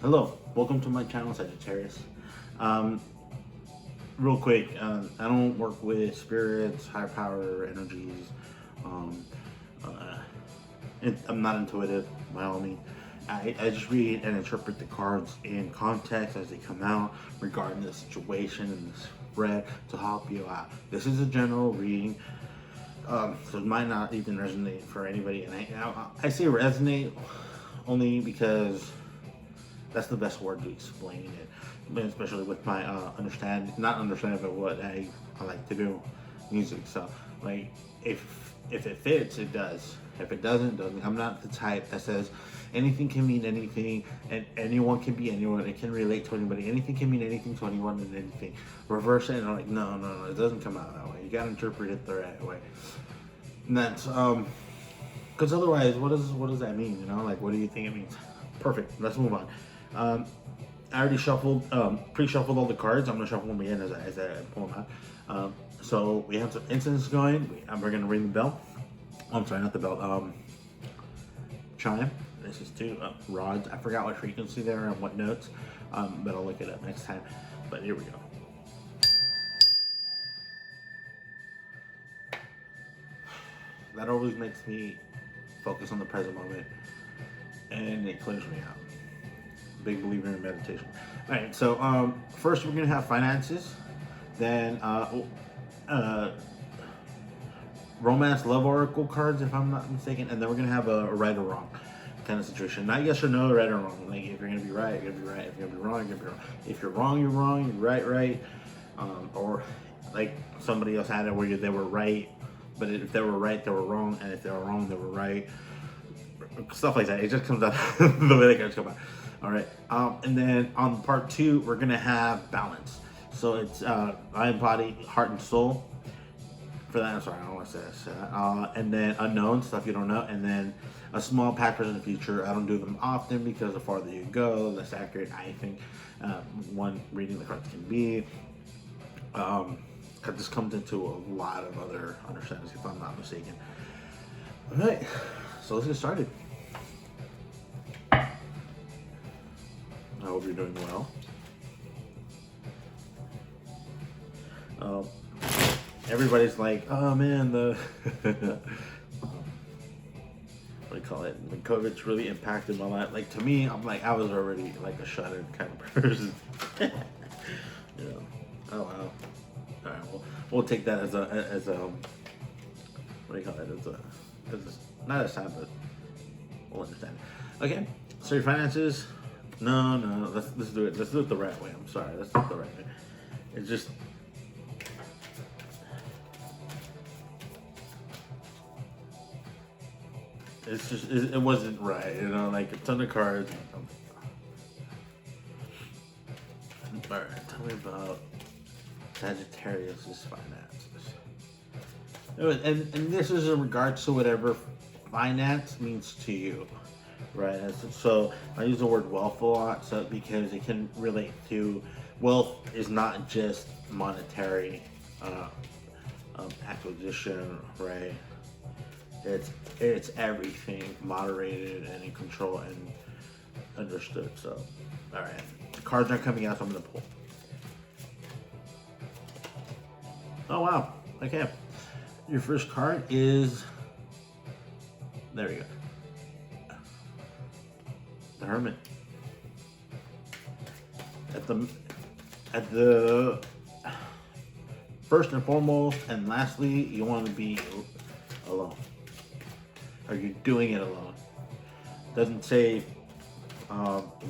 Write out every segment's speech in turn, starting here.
Hello, welcome to my channel, Sagittarius. Real quick, I don't work with spirits, higher power energies. Um, uh, I'm not intuitive by all means. I just read and interpret the cards in context as they come out regarding the situation and the spread to help you out. This is a general reading, so it might not even resonate for anybody. And I say resonate only because that's the best word to explain it, especially with my not understanding, but what I like to do, music. So like if it fits, it does. If it doesn't, doesn't. I'm not the type that says anything can mean anything and anyone can be anyone. It can relate to anybody. Anything can mean anything to anyone and anything. Reverse it and I'm like, no, it doesn't come out that way. You gotta interpret it the right way. And that's because otherwise, what does that mean? You know, like what do you think it means? Perfect. Let's move on. I already shuffled, pre-shuffled all the cards. I'm gonna shuffle them again as I pull them out. So we have some incense going, and we're gonna ring the bell. Oh, I'm sorry, not the bell. Chime. This is two rods. I forgot what frequency they are and what notes, but I'll look it up next time. But here we go. That always makes me focus on the present moment, and it clears me out. Big believer in meditation. All right, so first we're gonna have finances, then romance, love oracle cards, if I'm not mistaken, and then we're gonna have a right or wrong kind of situation. Not yes or no, right or wrong. Like if you're gonna be right, you're gonna be right. If you're gonna be wrong, you're gonna be wrong. If you're wrong, you're wrong. You're right. Or like somebody else had it where they were right, but if they were right, they were wrong, and if they were wrong, they were right. Stuff like that. It just comes out the way the cards come out. All right, and then on part two, we're gonna have balance. So it's mind, body, heart, and soul. For that, I'm sorry, I don't want to say that. And then unknown stuff you don't know, and then a small past, present, and future. I don't do them often because the farther you go, the less accurate I think one reading the cards can be. Because this comes into a lot of other understandings, if I'm not mistaken. All right, so let's get started. I hope you're doing well. Everybody's like, oh man, the what do you call it? When COVID's really impacted my life. Like to me, I'm like, I was already like a shut-in kind of person. You know, oh wow. All right, we'll take that as a what do you call it? As not a sign, but we'll understand. Okay, so your finances. No, let's do it. Let's do it the right way. I'm sorry, let's do it the right way. It's just it wasn't right, you know, like a ton of cards. All right, tell me about Sagittarius' finances. And this is in regards to whatever finance means to you. Right, so I use the word wealth a lot, so because it can relate to wealth is not just monetary acquisition, right? It's everything moderated and in control and understood. So, all right, the cards aren't coming out, so I'm gonna pull. Oh wow, okay. Your first card is there we go. The Hermit. At the first and foremost and lastly, you want to be alone. Are you doing it alone? Doesn't say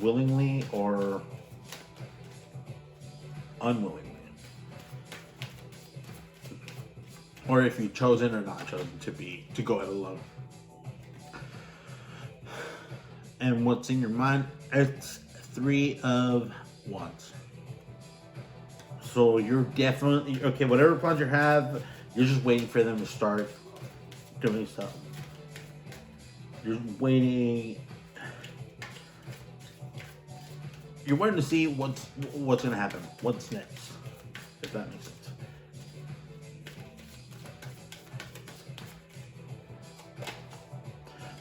willingly or unwillingly, or if you've chosen or not chosen to go it alone. And what's in your mind? It's 3 of Wands. So you're definitely okay. Whatever plans you have, you're just waiting for them to start doing stuff. You're waiting. You're waiting to see what's gonna happen. What's next? If that makes sense.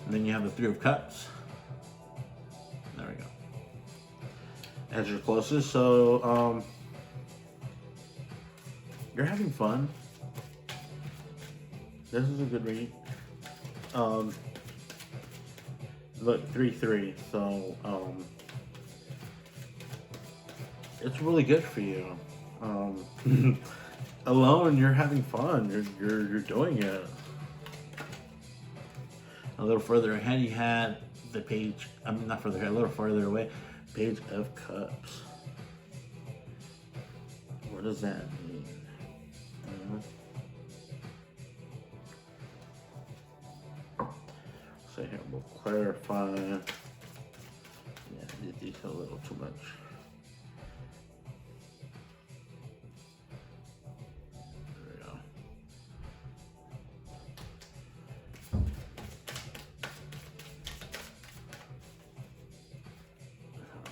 And then you have the 3 of Cups. There we go. as your closest. So you're having fun. This is a good read. Look, 3-3. So it's really good for you. Alone, you're having fun. You're doing it. A little further ahead, you had the page. I mean, not further ahead. A little further away, Page of Cups. What does that mean? So here we'll clarify. Yeah, I did detail a little too much.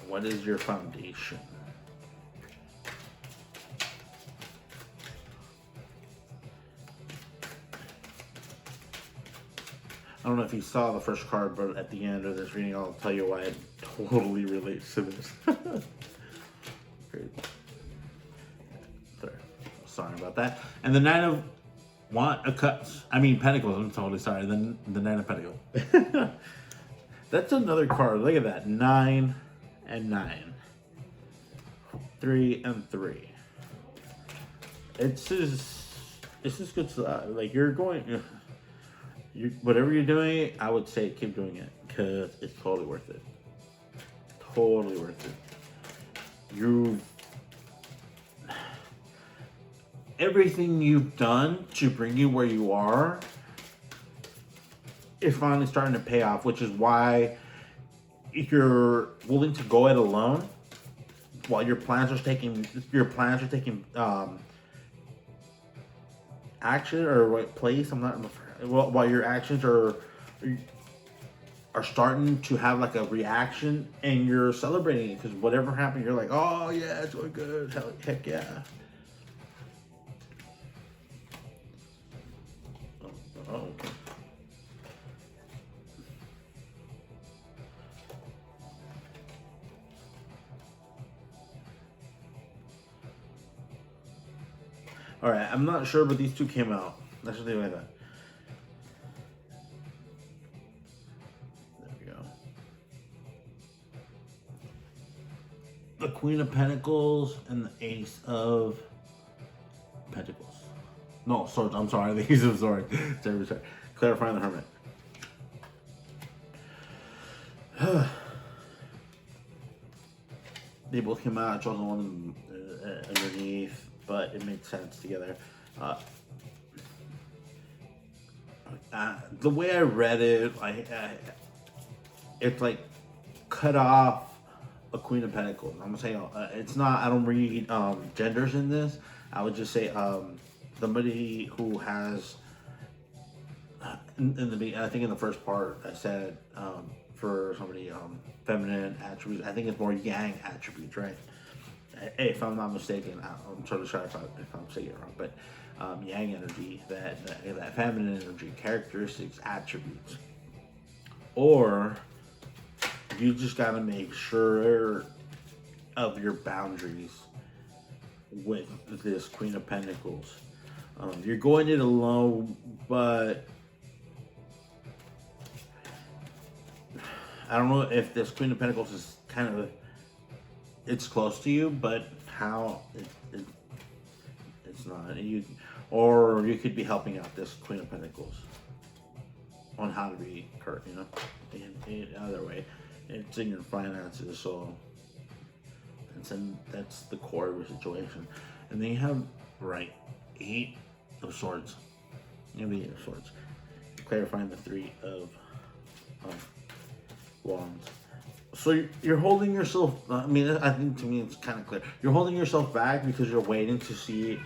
What is your foundation? I don't know if you saw the first card, but at the end of this reading, I'll tell you why it totally relates to this. Great. Sorry about that. And the Nine of Pentacles. I'm totally sorry. The Nine of Pentacles. That's another card. Look at that. 9 and 9. 3 and 3. It's just good stuff. Like whatever you're doing, I would say keep doing it because it's totally worth it. Totally worth it. Everything you've done to bring you where you are is finally starting to pay off, which is why you're willing to go it alone while your plans are taking action or place. While your actions are starting to have like a reaction and you're celebrating it because whatever happened, you're like, oh yeah, it's going good. Heck yeah. Oh. All right, I'm not sure, but these two came out. That's what they like that. There we go. The Queen of Pentacles and the Ace of Pentacles. No, Swords. I'm sorry, the Ace of Swords. Sorry. Clarifying the Hermit. They both came out. I chose the one underneath, but it makes sense together. The way I read it, it's like cut off a Queen of Pentacles. I'm gonna say it's not. I don't read genders in this. I would just say somebody who has I think in the first part I said for somebody feminine attributes. I think it's more yang attributes, right? Hey, if I'm not mistaken, I'm totally sorry if I'm saying it wrong, but yang energy, that feminine energy, characteristics, attributes, or you just got to make sure of your boundaries with this Queen of Pentacles. You're going it alone, but I don't know if this Queen of Pentacles is kind of, it's close to you, but how it's not. Or you could be helping out this Queen of Pentacles on how to be hurt, in either way. It's in your finances, so that's the core of your situation. And then you have, right, 8 of Swords. You have the 8 of Swords. Clarifying the 3 of Wands. So you're holding yourself, I think to me it's kind of clear. You're holding yourself back because you're waiting to see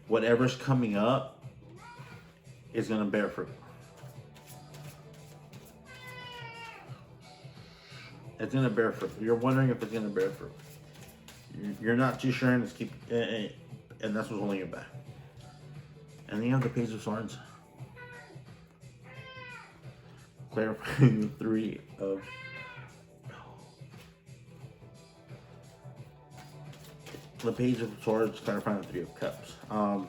whatever's coming up is going to bear fruit. It's going to bear fruit. You're wondering if it's going to bear fruit. You're not too sure, and and that's what's holding you back. And then you have the Page of Swords. Clarifying the 3 of the Page of Swords clarifying the Three of Cups. And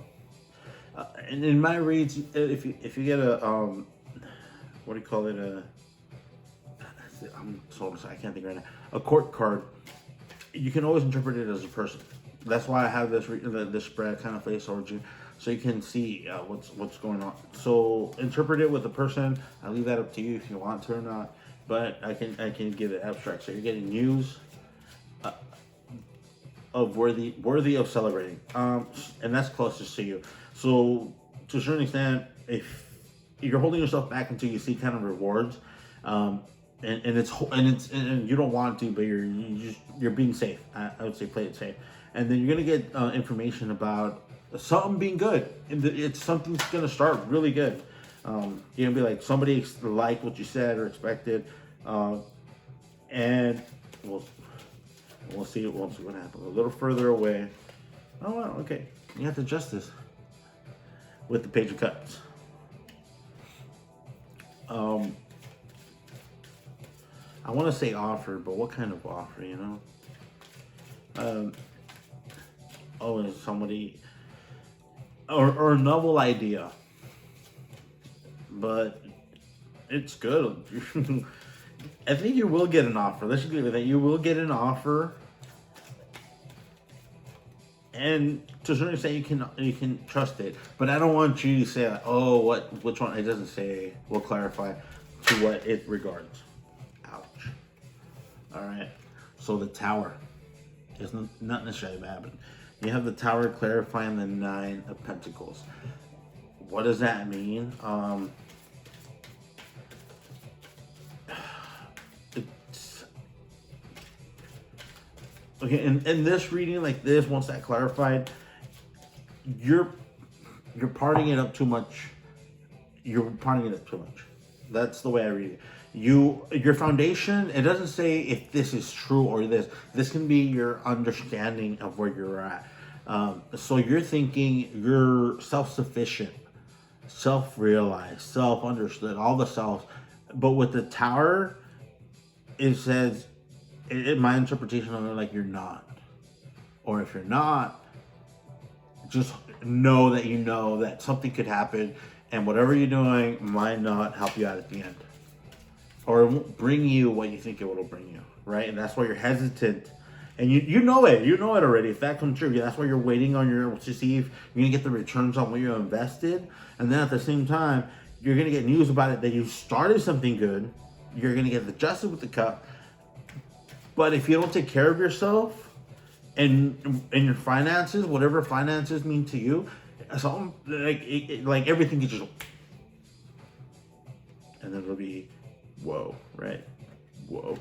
in my reads, if you get a what do you call it, I'm so sorry, I can't think right now, a court card, you can always interpret it as a person. That's why I have this spread kind of face origin, so you can see what's going on. So interpret it with a person. I leave that up to you if you want to or not. But I can give it abstract. So you're getting news of worthy of celebrating, and that's closest to you. So to a certain extent, if you're holding yourself back until you see kind of rewards, and you don't want to, but you're being safe. I would say play it safe, and then you're gonna get information about something being good. It's something's gonna start really good. You're gonna be like somebody liked what you said or expected, and we'll see what happens. A little further away. Oh well, okay. You have to adjust this with the Page of Cups. I want to say offer, but what kind of offer, you know? And somebody or a novel idea, but it's good. I think you will get an offer. Let's just leave it at that. You will get an offer, and to a certain extent, you can trust it. But I don't want you to say, which one? It doesn't say. We'll clarify to what it regards. Ouch. All right. So the Tower is not necessarily happening. You have the Tower clarifying the Nine of Pentacles. What does that mean? Okay, in this reading like this, once that clarified, you're parting it up too much. You're parting it up too much. That's the way I read it. Your foundation, it doesn't say if this is true or this. This can be your understanding of where you're at. So you're thinking you're self-sufficient, self-realized, self-understood, all the selves. But with the Tower, it says, in my interpretation of it, like you're not. Or if you're not, just know that something could happen, and whatever you're doing might not help you out at the end. Or it won't bring you what you think it will bring you, right? And that's why you're hesitant. And you know it already. If that comes true, that's why you're waiting to see if you're gonna get the returns on what you invested. And then at the same time, you're gonna get news about it that you started something good. You're gonna get adjusted with the cup. But if you don't take care of yourself and your finances, whatever finances mean to you, something like everything gets just, and then it'll be, whoa, right? Whoa.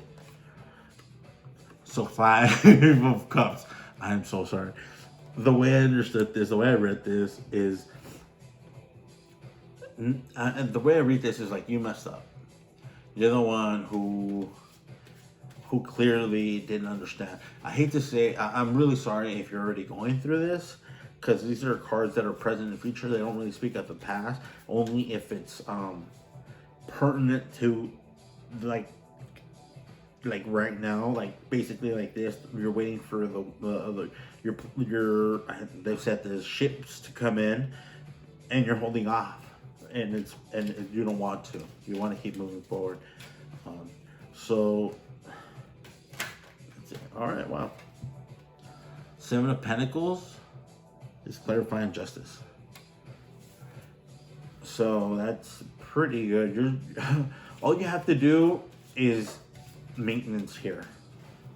So 5 of Cups. I am so sorry. The way I understood this, the way I read this is, the way I read this is like you messed up. You're the one who clearly didn't understand. I hate to say, I'm really sorry if you're already going through this, because these are cards that are present in the future. They don't really speak of the past, only if it's pertinent to like right now, like basically like this. You're waiting for they've said the ships to come in, and you're holding off, and you don't want to. You want to keep moving forward. So. All right, wow. 7 of Pentacles is clarifying justice. So that's pretty good. All you have to do is maintenance here.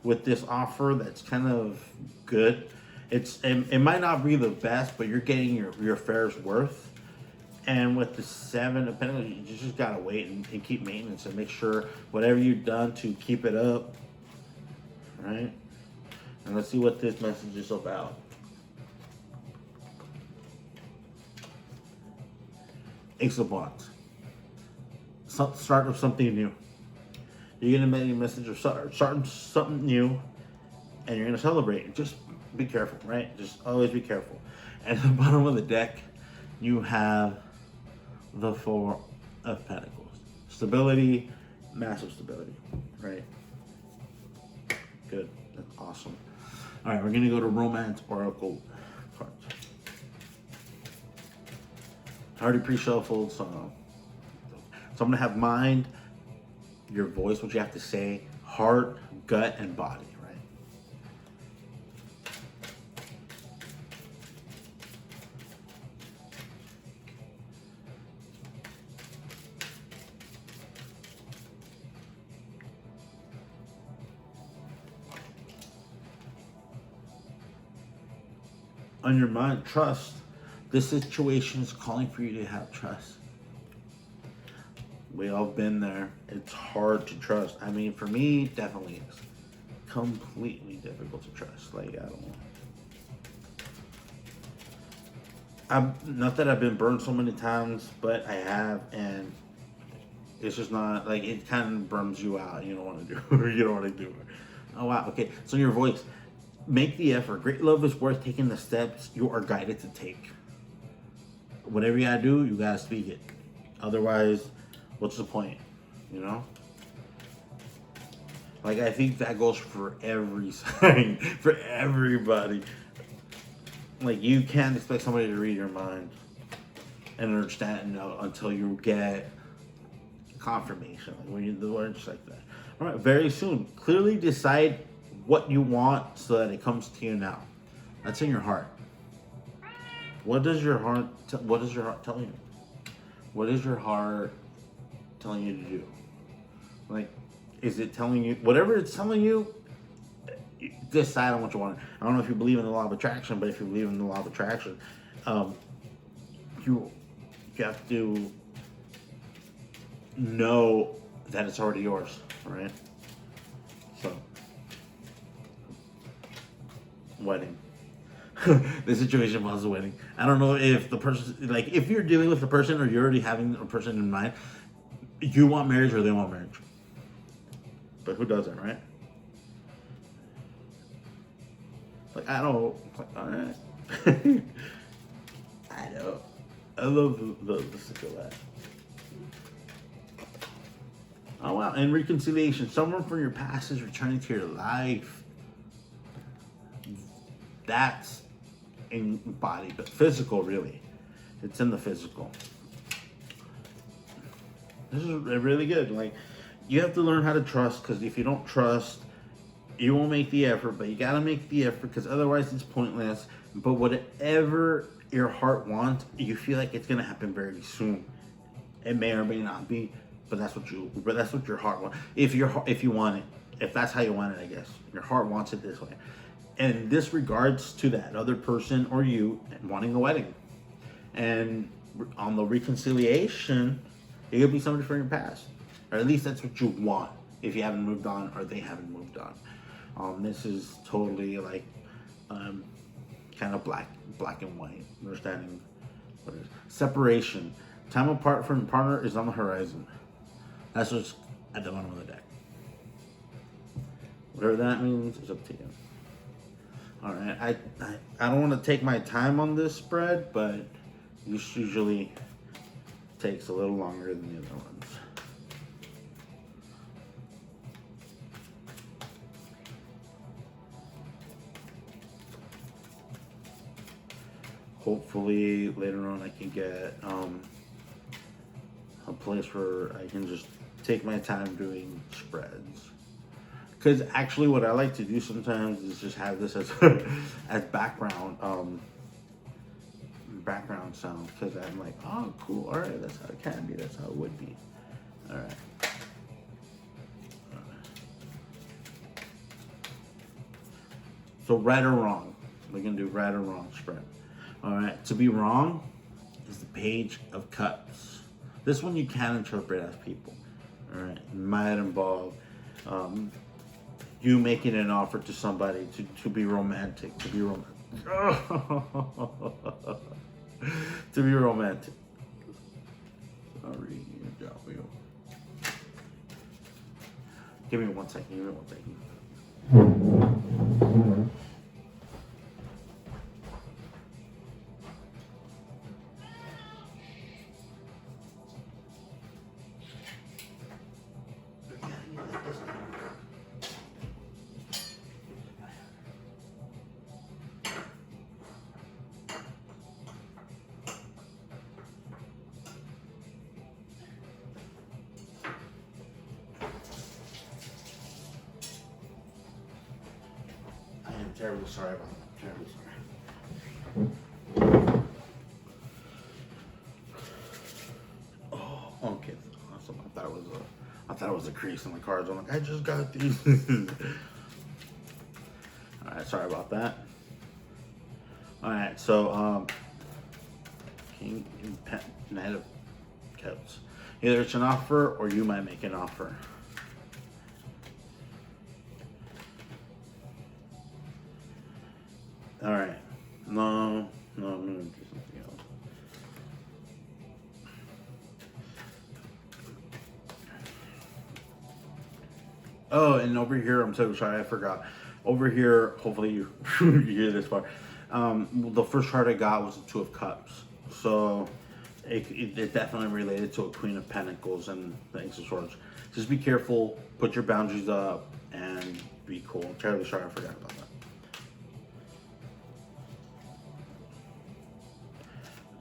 With this offer that's kind of good. It might not be the best, but you're getting your fair's worth. And with the 7 of Pentacles, you just gotta wait and keep maintenance and make sure whatever you've done to keep it up. Right? And let's see what this message is about. Ace of Wands. Start of something new. You're going to make a message of starting something new, and you're going to celebrate. Just be careful, right? Just always be careful. And at the bottom of the deck, you have the 4 of Pentacles. Stability, massive stability, right? Good. That's awesome. All right, we're gonna go to Romance Oracle cards. I already pre-shuffled, so I'm gonna have mind, your voice, what you have to say, heart, gut, and body, right? On your mind, trust. This situation is calling for you to have trust. We all been there. It's hard to trust. I mean, for me, definitely is completely difficult to trust. Like, I don't know. I'm not that I've been burned so many times, but I have, and it's just not like it kind of burns you out. You don't want to do it. You don't want to do it. Oh wow. Okay. So your voice, make the effort. Great love is worth taking the steps you are guided to take. Whatever you gotta do, you gotta speak it. Otherwise, what's the point? You know? Like, I think that goes for every sign, for everybody. Like, you can't expect somebody to read your mind and understand until you get confirmation. Like, when you do words like that. All right, very soon. Clearly decide what you want so that it comes to you now. That's in your heart. What does your heart telling you? What is your heart telling you to do? Like, is it telling you whatever it's telling you? Decide on what you want. I don't know if you believe in the law of attraction, but if you believe in the law of attraction, you have to know that it's already yours, right? So, wedding. The situation was a wedding. I don't know if the person, like, if you're dealing with a person or you're already having a person in mind, you want marriage or they want marriage. But who doesn't, right? Like, I don't, like, all right. I know. I love the stick of that. Oh, wow. And reconciliation. Someone from your past is returning to your life. That's in body, but physical, really. It's in the physical. This is really good. Like, you have to learn how to trust, because if you don't trust, you won't make the effort, but you gotta make the effort, because otherwise it's pointless. But whatever your heart wants, you feel like it's gonna happen very soon. It may or may not be, but that's what your heart wants. If you want it, if that's how you want it, I guess your heart wants it this way. And this regards to that other person or you wanting a wedding. And on the reconciliation, it could be somebody from your past, or at least that's what you want. If you haven't moved on or they haven't moved on. This is totally like kind of black and white, understanding what it is. Separation. Time apart from your partner is on the horizon. That's what's at the bottom of the deck. Whatever that means is up to you. All right, I don't want to take my time on this spread, but this usually takes a little longer than the other ones. Hopefully later on I can get a place where I can just take my time doing spreads. Because actually what I like to do sometimes is just have this as as background sound. Because I'm like, oh cool, alright, that's how it can be, that's how it would be. Alright. So right or wrong. We're gonna do right or wrong spread. Alright, to be wrong is the Page of Cups. This one you can interpret as people. Alright, it might involve you making an offer to somebody to be romantic, to be romantic. Sorry, give me 1 second, terribly sorry about that. Terribly sorry. Oh, okay. Awesome. I thought it was a crease in the cards. I'm like, I just got these. Alright, sorry about that. Alright, so King and Knight of Cups. Either it's an offer or you might make an offer. Alright. No, I'm gonna do something else. Oh, and over here, I'm so sorry, I forgot. Over here, hopefully you, you hear this part. The first card I got was the Two of Cups. So it definitely related to a Queen of Pentacles and the Ace of Swords. Just be careful, put your boundaries up, and be cool. I'm terribly sorry I forgot about that.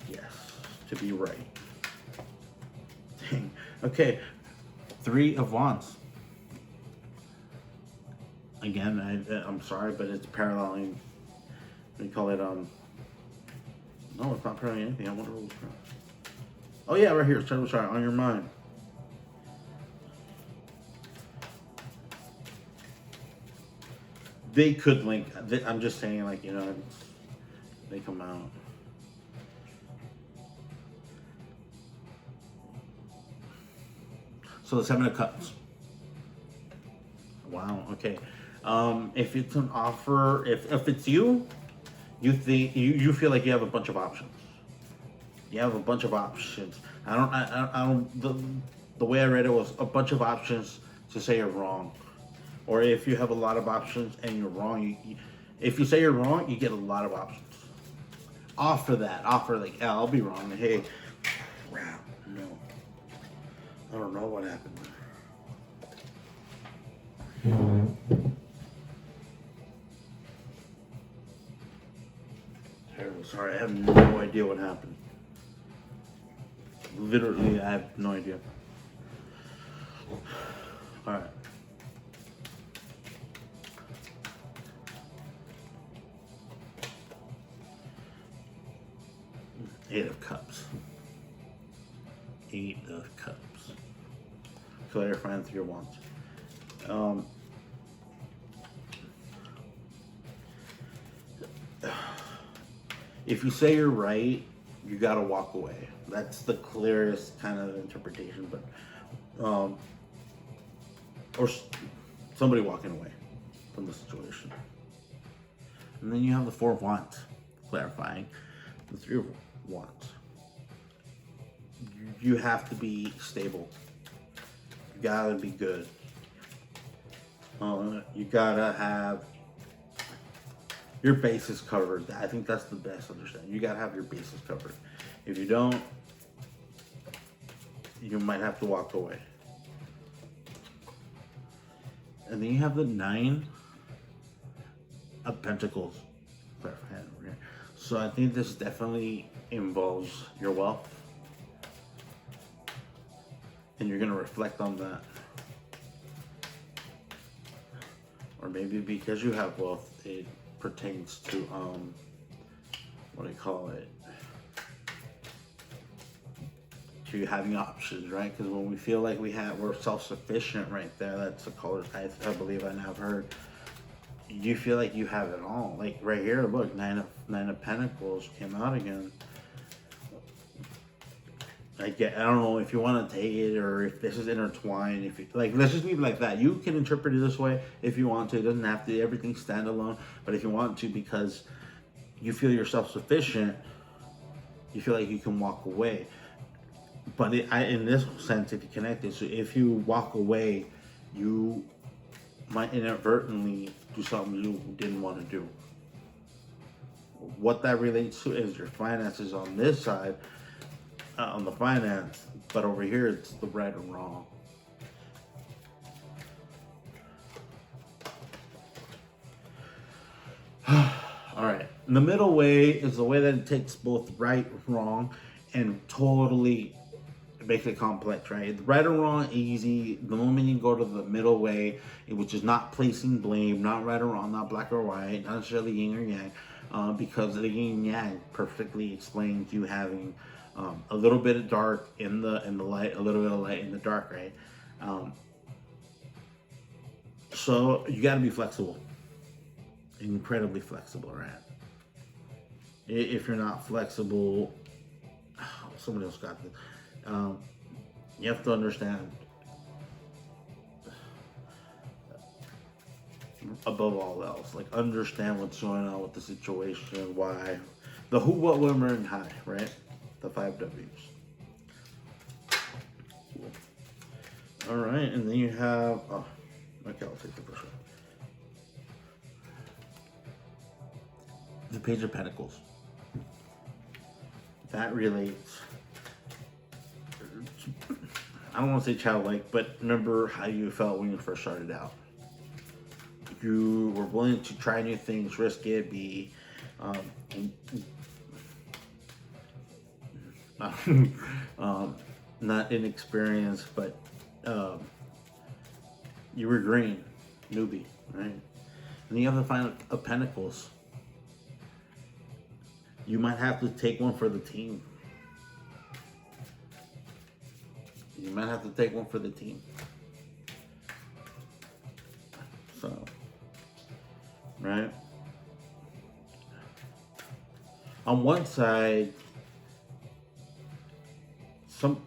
Yes, to be right. Dang. Okay, Three of Wands. Again, I'm sorry, but it's paralleling. We call it no, it's not paralleling anything. I wonder what it's paralleling. Oh yeah, right here. It's terribly sorry. On your mind. They could link. I'm just saying, like, you know, they come out. So the Seven of Cups. Wow. Okay. If it's an offer, if it's you, you feel like you have a bunch of options. You have a bunch of options. I don't. The way I read it was a bunch of options to say you're wrong, or if you have a lot of options and you're wrong, if you say you're wrong, you get a lot of options. Offer like, yeah, I'll be wrong. Hey, crap, no, I don't know what happened there. Terrible. Sorry, I have no idea what happened. Literally, I have no idea. All right. Eight of Cups. Eight of Cups. Clarifying through your wands. If you say you're right, you gotta walk away. That's the clearest kind of interpretation, but or somebody walking away from the situation. And then you have the Four of Wands, clarifying the Three of Wands. You have to be stable. You gotta be good. You gotta have your bases covered. I think that's the best understanding. You gotta have your bases covered. If you don't, you might have to walk away. And then you have the Nine of Pentacles. So I think this definitely involves your wealth. And you're gonna reflect on that. Or maybe because you have wealth, it pertains to what do you call it, to having options, right? Because when we feel like we're self-sufficient right there, that's the color I believe I now have heard, you feel like you have it all. Like right here, look, Nine of Pentacles came out again. I don't know if you want to take it or if this is intertwined. If you, like, let's just leave it like that. You can interpret it this way if you want to. It doesn't have to everything stand alone. But if you want to, because you feel you're self-sufficient, you feel like you can walk away. But in this sense, if you connect it, so if you walk away, you might inadvertently do something you didn't want to do. What that relates to is your finances on this side. On the finance, but over here it's the right and wrong. All right, the middle way is the way that it takes both right, wrong, and totally it makes it complex, right? Right or wrong, easy. The moment you go to the middle way, which is not placing blame, not right or wrong, not black or white, not necessarily yin or yang, because the yin and yang perfectly explains you having a little bit of dark in the light, a little bit of light in the dark, right? So you got to be flexible, incredibly flexible, right? If you're not flexible, somebody else got this. You have to understand, above all else, like understand what's going on with the situation, why, the who, what, when, where, and how, right? The 5 W's. Cool. All right, and then you have, oh, okay, I'll take the first one. The Page of Pentacles. That relates, I don't want to say childlike, but remember how you felt when you first started out. You were willing to try new things, risk it, be not inexperienced, but you were green, newbie, right? And you have the Five of Pentacles. You might have to take one for the team. You might have to take one for the team. So, right? On one side,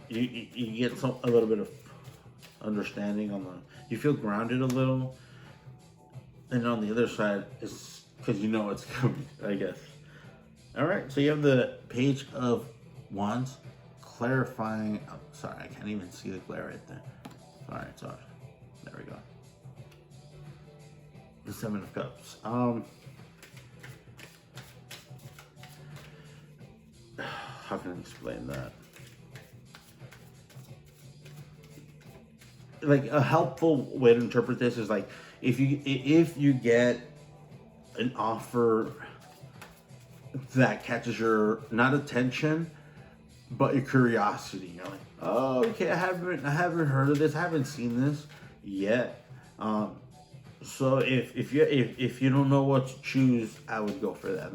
you get a little bit of understanding on the, you feel grounded a little, and on the other side, it's because you know it's coming, I guess. All right, so you have the Page of Wands, clarifying. Oh, sorry, I can't even see the glare right there. All right, sorry. There we go. The 7 of Cups. How can I explain that? Like a helpful way to interpret this is like if you get an offer that catches your not attention but your curiosity, you're like, oh, okay, I haven't heard of this, I haven't seen this yet. So if you don't know what to choose, I would go for that.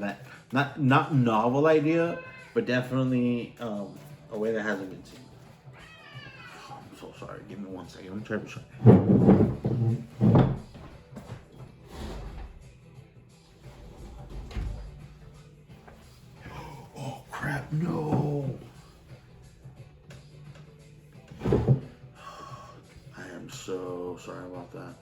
Not novel idea, but definitely a way that hasn't been seen. Oh, I'm so sorry. Give me 1 second. Let me try to shut. Oh crap! No. I am so sorry about that.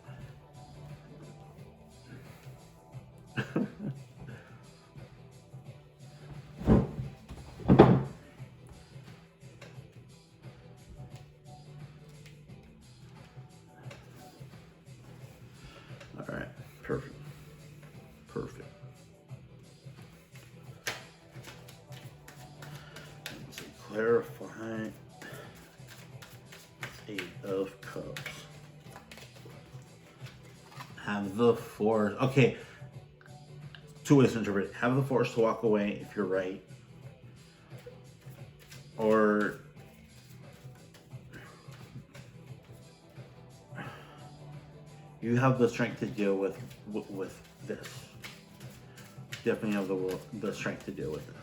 All right, perfect. Let's clarify. 8 of Cups. Have the force. Okay, 2 ways to interpret it. Have the force to walk away if you're right, or you have the strength to deal with this. Definitely have the strength to deal with this.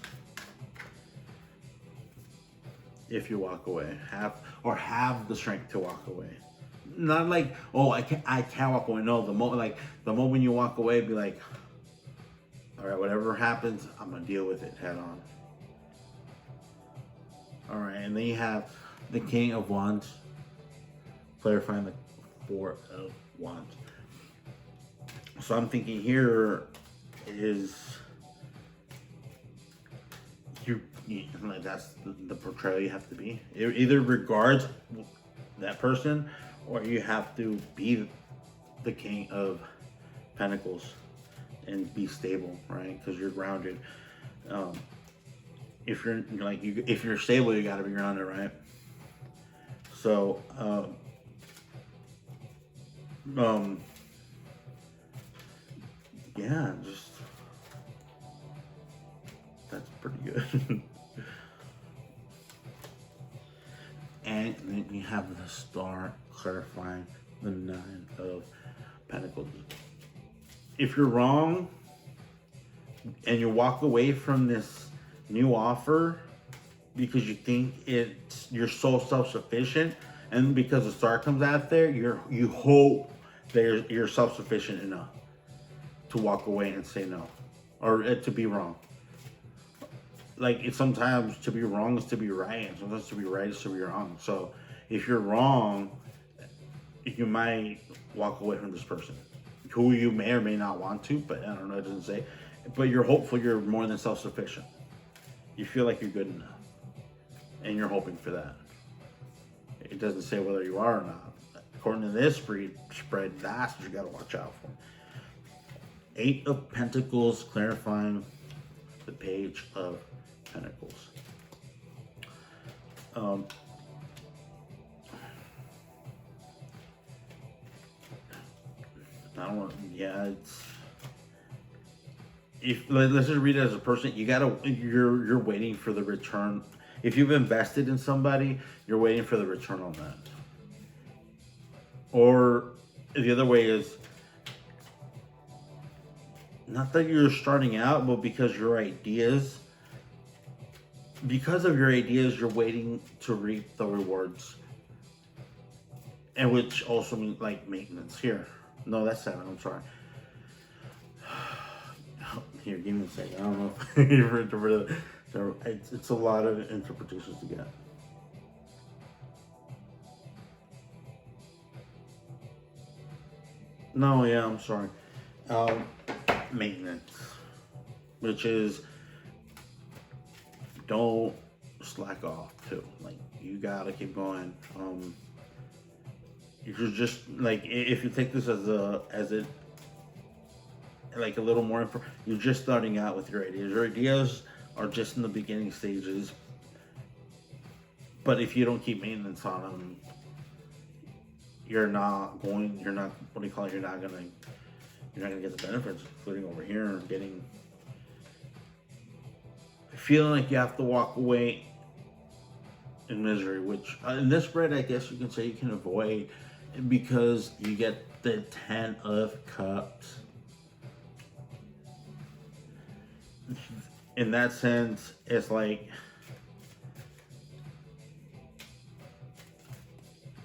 If you walk away, have the strength to walk away. Not like, oh, I can't walk away. No, the moment you walk away, be like, all right, whatever happens, I'm gonna deal with it head on. All right, and then you have the King of Wands, clarifying the 4 of Wands. So I'm thinking here is like that's the portrayal you have to be. It either regards that person, or you have to be the King of Pentacles and be stable, right? Because you're grounded. If you're stable, you got to be grounded, right? So, yeah, just that's pretty good. And then you have the Star clarifying the Nine of Pentacles. If you're wrong and you walk away from this new offer because you think you're so self-sufficient, and because the Star comes out there, you hope that you're self-sufficient enough to walk away and say no, or to be wrong. Like, it's sometimes to be wrong is to be right, and sometimes to be right is to be wrong. So if you're wrong, you might walk away from this person, who you may or may not want to, but I don't know, it doesn't say. But you're hopeful you're more than self-sufficient. You feel like you're good enough, and you're hoping for that. It doesn't say whether you are or not. According to this spread, that's what you got to watch out for. Eight of Pentacles clarifying the Page of Pentacles. I don't want. Yeah, it's. Let's just read it as a person. You're waiting for the return. If you've invested in somebody, you're waiting for the return on that. Or the other way is, not that you're starting out, but because of your ideas, you're waiting to reap the rewards. And which also means like maintenance. Here. No, that's 7. I'm sorry. Here, give me a second. I don't know if you've interpreted it. It's a lot of interpretations to get. No, yeah, I'm sorry. Maintenance, which is don't slack off too. Like, you gotta keep going. You're just like, if you take this as a like a little more info, you're just starting out with your ideas. Your ideas are just in the beginning stages. But if you don't keep maintenance on them, you're not gonna get the benefits, including over here, feeling like you have to walk away in misery, which in this spread, I guess you can say you can avoid, because you get the 10 of Cups. In that sense, it's like,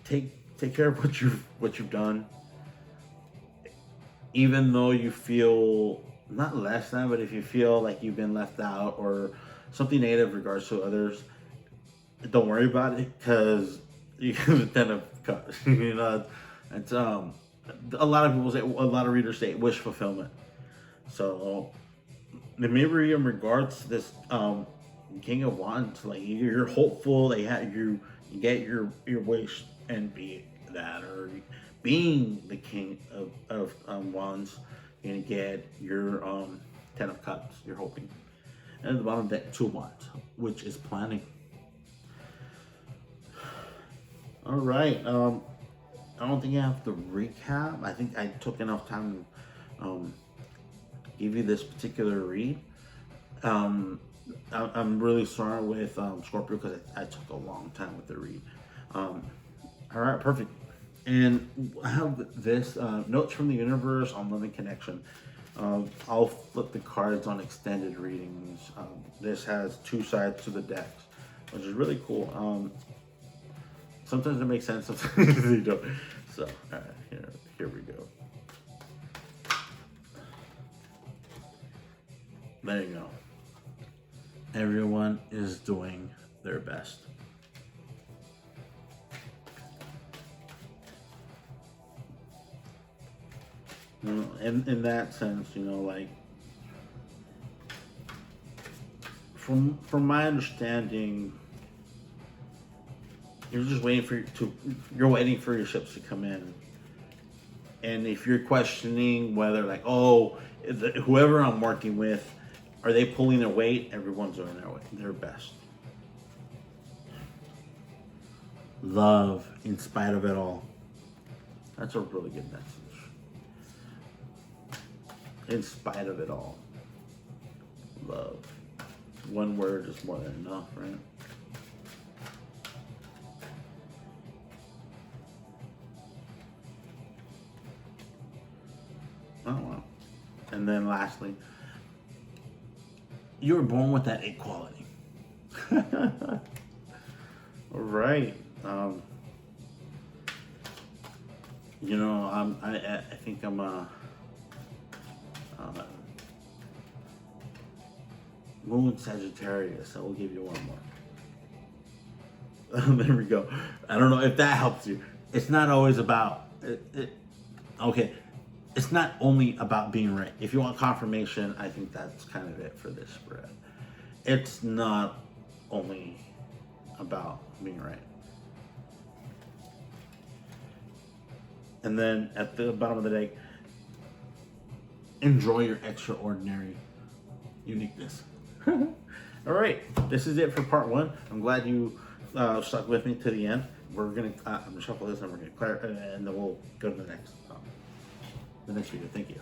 take care of what you've done, even though you feel not less than, but if you feel like you've been left out or something negative in regards to others, don't worry about it, because you get the 10 of Cups. You know, it's a lot of readers say wish fulfillment. So maybe in regards to this King of Wands, like, you're hopeful that you get your wish and be that, or being the King of Wands, you're gonna get your 10 of Cups. You're hoping, and at the bottom deck 2 Wands, which is planning. All right. I don't think I have to recap. I think I took enough time to give you this particular read. I'm really sorry with Scorpio, because I took a long time with the read. All right, perfect. And I have this notes from the universe on loving connection. I'll flip the cards on extended readings. This has 2 sides to the decks, which is really cool. Sometimes it makes sense, sometimes they don't. So, all right, here we go. There you go. Everyone is doing their best. You know, in that sense, you know, like, from my understanding, you're just waiting you're waiting for your ships to come in. And if you're questioning whether, like, whoever I'm working with, are they pulling their weight? Everyone's doing their best. Love in spite of it all. That's a really good message. In spite of it all. Love. One word is more than enough, right? Oh, wow. And then lastly, you were born with that equality. All right. You know, I think I'm Moon Sagittarius. I will give you one more. There we go. I don't know if that helps you. It's not always about okay. It's not only about being right. If you want confirmation, I think that's kind of it for this spread. It's not only about being right. And then at the bottom of the deck, enjoy your extraordinary uniqueness. All right, this is it for part one. I'm glad you stuck with me to the end. We're gonna I'm gonna shuffle this and we're gonna clarify, and then we'll go to the next video. Thank you.